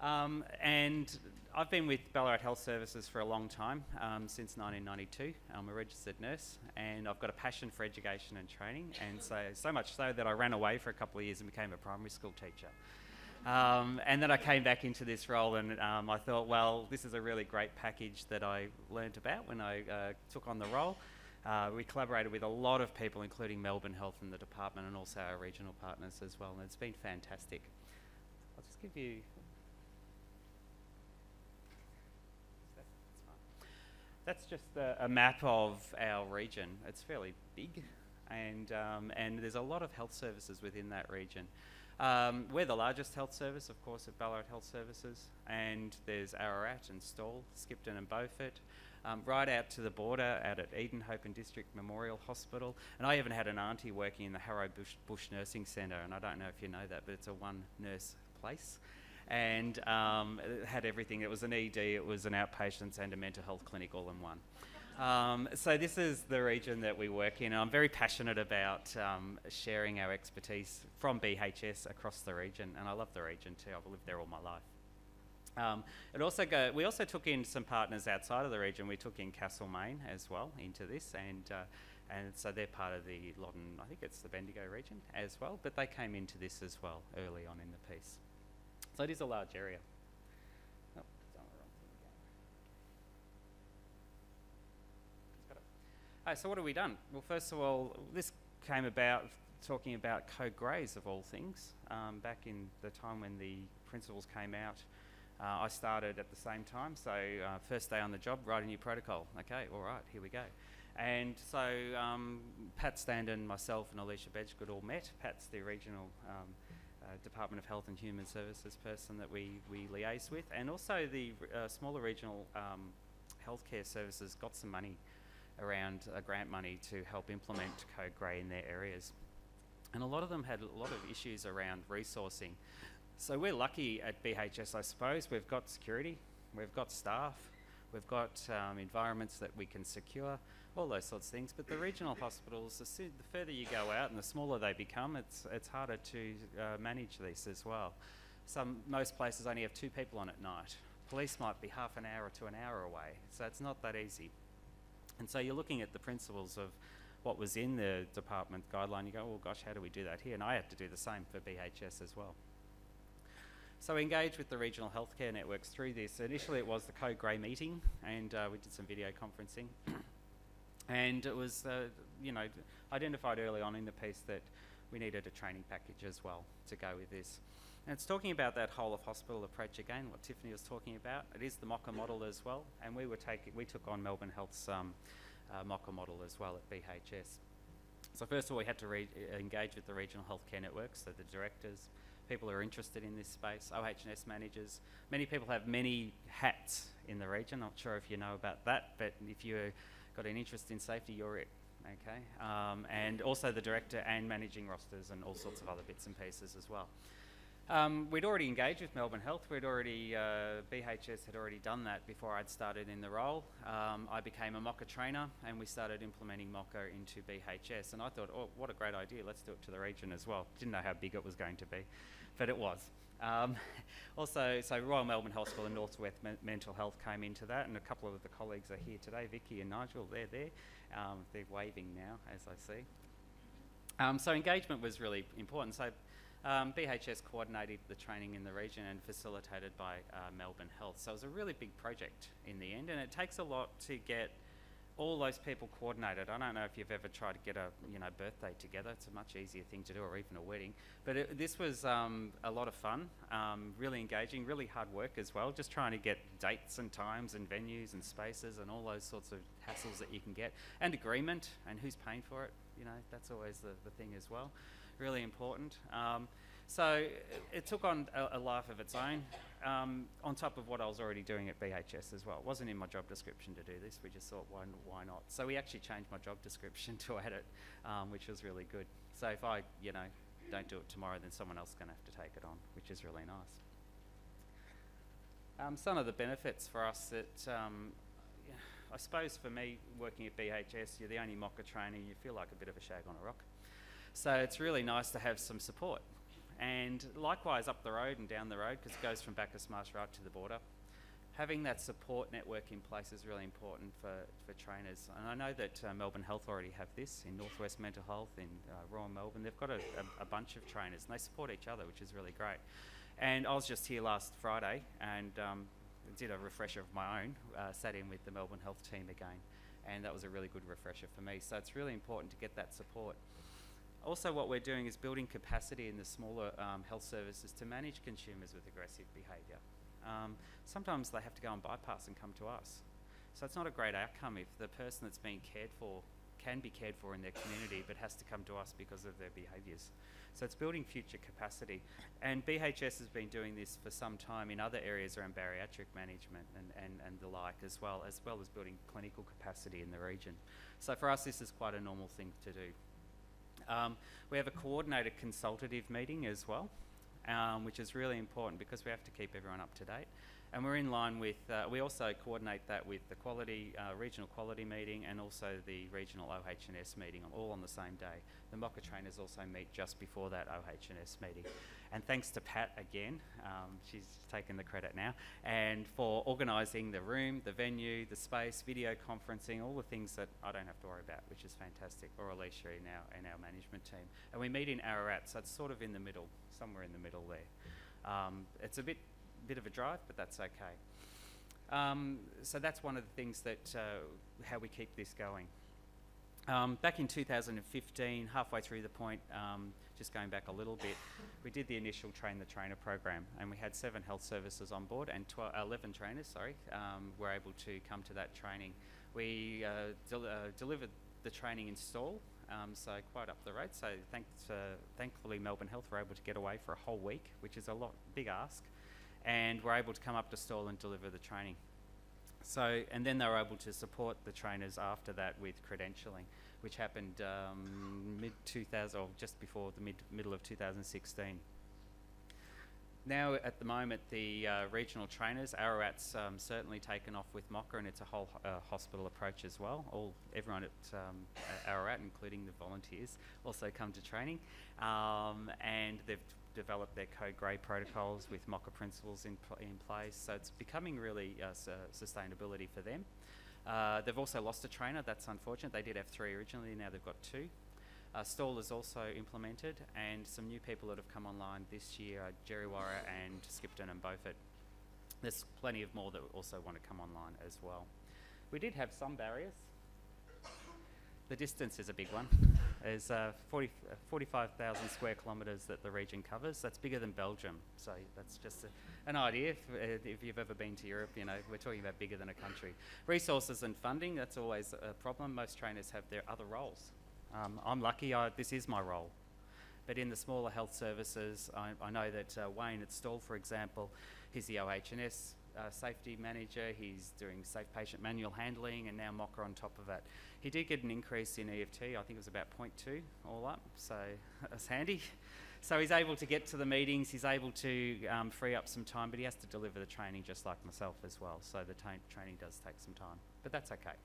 And I've been with Ballarat Health Services for a long time, since 1992. I'm a registered nurse, and I've got a passion for education and training, and so much so that I ran away for a couple of years and became a primary school teacher. And then I came back into this role, and I thought, well, this is a really great package that I learnt about when I took on the role. We collaborated with a lot of people, including Melbourne Health and the department, and also our regional partners as well, and it's been fantastic. I'll just give you... That's just a map of our region. It's fairly big, and there's a lot of health services within that region. We're the largest health service, of course, at Ballarat Health Services, and there's Ararat and Stawell, Skipton and Beaufort, right out to the border, out at Edenhope and District Memorial Hospital. And I even had an auntie working in the Harrow Bush Nursing Centre, and I don't know if you know that, but it's a one-nurse place. And it had everything. It was an ED, it was an outpatients and a mental health clinic all in one. So this is the region that we work in, and I'm very passionate about sharing our expertise from BHS across the region, and I love the region too. I've lived there all my life. We also took in some partners outside of the region. We took in Castlemaine as well into this, and so they're part of the Loddon, I think it's the Bendigo region as well, but they came into this as well early on in the piece. So it is a large area. Oh, done the wrong thing again. So what have we done? Well, first of all, this came about talking about code greys of all things. Back in the time when the principles came out, I started at the same time. So first day on the job, write a new protocol. Okay, all right, here we go. And so Pat Standen, myself and Alicia Bedgegood all met. Pat's the regional Department of Health and Human Services person that we liaise with, and also the smaller regional healthcare services got some money around grant money to help implement Code Grey in their areas. And a lot of them had a lot of issues around resourcing. So we're lucky at BHS, I suppose. We've got security, we've got staff, we've got environments that we can secure, all those sorts of things. But the regional hospitals, the further you go out and the smaller they become, it's harder to manage this as well. Most places only have 2 people on at night. Police might be half an hour to an hour away, so it's not that easy. And so you're looking at the principles of what was in the department guideline. You go, oh gosh, how do we do that here? And I had to do the same for BHS as well. So we engaged with the regional healthcare networks through this. Initially it was the Code Grey meeting, and we did some video conferencing. And it was, identified early on in the piece that we needed a training package as well to go with this. And it's talking about that whole of hospital approach again, what Tiffany was talking about. It is the MOCA model as well, and we took on Melbourne Health's MOCA model as well at BHS. So first of all, we had to engage with the regional healthcare networks, so the directors, people who are interested in this space, OHS managers. Many people have many hats in the region. Not sure if you know about that, but if you've got an interest in safety, you're it. Okay, and also the director and managing rosters and all sorts of other bits and pieces as well. We'd already engaged with Melbourne Health. BHS had already done that before I'd started in the role. I became a MOCA trainer, and we started implementing MOCA into BHS. And I thought, oh, what a great idea, let's do it to the region as well. Didn't know how big it was going to be, but it was. Also, so Royal Melbourne Hospital and Northwest Mental Health came into that, and a couple of the colleagues are here today, Vicky and Nigel, they're there. They're waving now, as I see. So engagement was really important. So BHS coordinated the training in the region and facilitated by Melbourne Health. So it was a really big project in the end, and it takes a lot to get all those people coordinated. I don't know if you've ever tried to get a birthday together. It's a much easier thing to do, or even a wedding. But this was a lot of fun, really engaging, really hard work as well, just trying to get dates and times and venues and spaces and all those sorts of hassles that you can get, and agreement and who's paying for it. That's always the thing as well. Really important. So it took on a life of its own, on top of what I was already doing at BHS as well. It wasn't in my job description to do this. We just thought, why not? So we actually changed my job description to add it, which was really good. So if I, don't do it tomorrow, then someone else is going to have to take it on, which is really nice. Some of the benefits for us that, I suppose for me, working at BHS, you're the only MOCA trainer, you feel like a bit of a shag on a rock. So it's really nice to have some support. And likewise up the road and down the road, because it goes from Bacchus Marsh right to the border. Having that support network in place is really important for trainers. And I know that Melbourne Health already have this in Northwest Mental Health, in Royal Melbourne. They've got a bunch of trainers and they support each other, which is really great. And I was just here last Friday and did a refresher of my own, sat in with the Melbourne Health team again. And that was a really good refresher for me. So it's really important to get that support. Also, what we're doing is building capacity in the smaller health services to manage consumers with aggressive behaviour. Sometimes they have to go and bypass and come to us. So it's not a great outcome if the person that's being cared for can be cared for in their community but has to come to us because of their behaviours. So it's building future capacity. And BHS has been doing this for some time in other areas around bariatric management and the like as well as building clinical capacity in the region. So for us, this is quite a normal thing to do. We have a coordinated consultative meeting as well, which is really important because we have to keep everyone up to date. And we're in line with, we also coordinate that with the quality, regional quality meeting and also the regional OH&S meeting, all on the same day. The MOCA trainers also meet just before that OH&S meeting. And thanks to Pat again, she's taken the credit now, and for organising the room, the venue, the space, video conferencing, all the things that I don't have to worry about, which is fantastic, or Alicia in our management team. And we meet in Ararat, so it's sort of in the middle, somewhere in the middle there. It's a bit of a drive, but that's okay. So that's one of the things that, how we keep this going. Back in 2015, halfway through the point, just going back a little bit, we did the initial Train the Trainer program, and we had 7 health services on board and 11 trainers, were able to come to that training. We delivered the training in Stawell, so quite up the road. So thankfully Melbourne Health were able to get away for a whole week, which is a big ask, and were able to come up to Stawell and deliver the training. So, and then they were able to support the trainers after that with credentialing, which happened mid-2000, or just before the middle of 2016. Now, at the moment, the regional trainers, Ararat's certainly taken off with MOCA, and it's a whole hospital approach as well. Everyone at Ararat, including the volunteers, also come to training, and they've developed their code grey protocols with MOCA principles in place. So it's becoming really sustainability for them. They've also lost a trainer. That's unfortunate. They did have 3 originally. Now they've got 2. Stawell is also implemented, and some new people that have come online this year are Djerriwarrh and Skipton and Beaufort. There's plenty of more that also want to come online as well. We did have some barriers. The distance is a big one. There's 45,000 square kilometres that the region covers. That's bigger than Belgium. So that's just an idea. If you've ever been to Europe, you know, we're talking about bigger than a country. Resources and funding, that's always a problem. Most trainers have their other roles. I'm lucky, this is my role. But in the smaller health services, I know that Wayne at Stawell, for example, he's the OH&S safety manager, he's doing safe patient manual handling, and now MOCA on top of that. He did get an increase in EFT, I think it was about 0.2 all up, so that's handy. So he's able to get to the meetings, he's able to free up some time, but he has to deliver the training just like myself as well, so the training does take some time, but that's okay.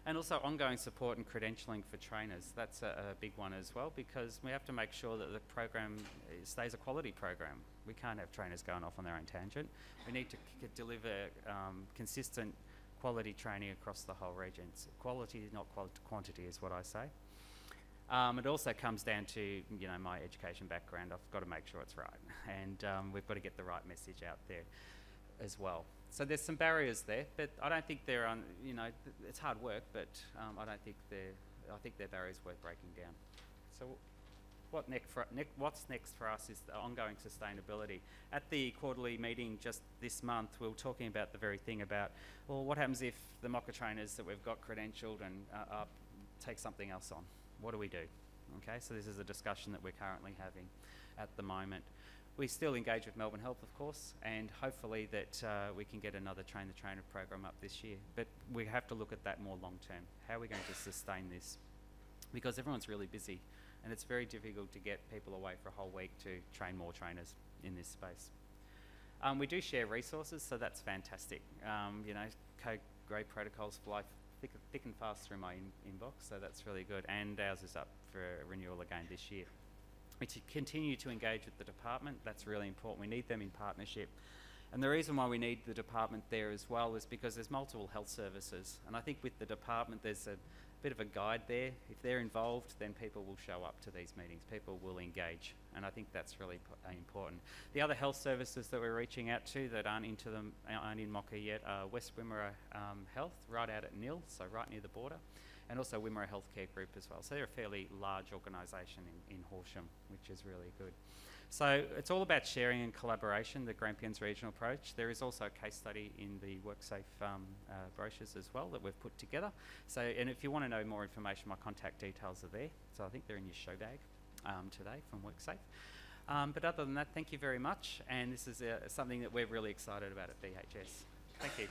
And also ongoing support and credentialing for trainers. That's a big one as well, because we have to make sure that the program stays a quality program. We can't have trainers going off on their own tangent. We need to deliver consistent quality training across the whole region. Quality, not quantity, is what I say. It also comes down to, you know, my education background. I've got to make sure it's right, and we've got to get the right message out there as well. So there's some barriers there, but I don't think they're you know, it's hard work, but I think they're barriers worth breaking down. So what's next for us is the ongoing sustainability. At the quarterly meeting just this month, we were talking about the very thing about, well, what happens if the MOCA trainers that we've got credentialed and take something else on? What do we do? Okay, so this is a discussion that we're currently having at the moment. We still engage with Melbourne Health, of course, and hopefully that we can get another Train the Trainer program up this year. But we have to look at that more long term. How are we going to sustain this? Because everyone's really busy, and it's very difficult to get people away for a whole week to train more trainers in this space. We do share resources, so that's fantastic. You know, code grey protocols fly thick and fast through my inbox, so that's really good. And ours is up for renewal again this year. We continue to engage with the department. That's really important. We need them in partnership. And the reason why we need the department there as well is because there's multiple health services. And I think with the department, there's a bit of a guide there. If they're involved, then people will show up to these meetings. People will engage. And I think that's really important. The other health services that we're reaching out to that aren't in Mocha yet are West Wimmera Health, right out at Nil, so right near the border, and also Wimmera Healthcare Group as well. So they're a fairly large organisation in Horsham, which is really good. So it's all about sharing and collaboration, the Grampians regional approach. There is also a case study in the WorkSafe brochures as well that we've put together. So, and if you want to know more information, my contact details are there. So I think they're in your show bag today from WorkSafe. But other than that, thank you very much. And this is something that we're really excited about at DHS. Thank you.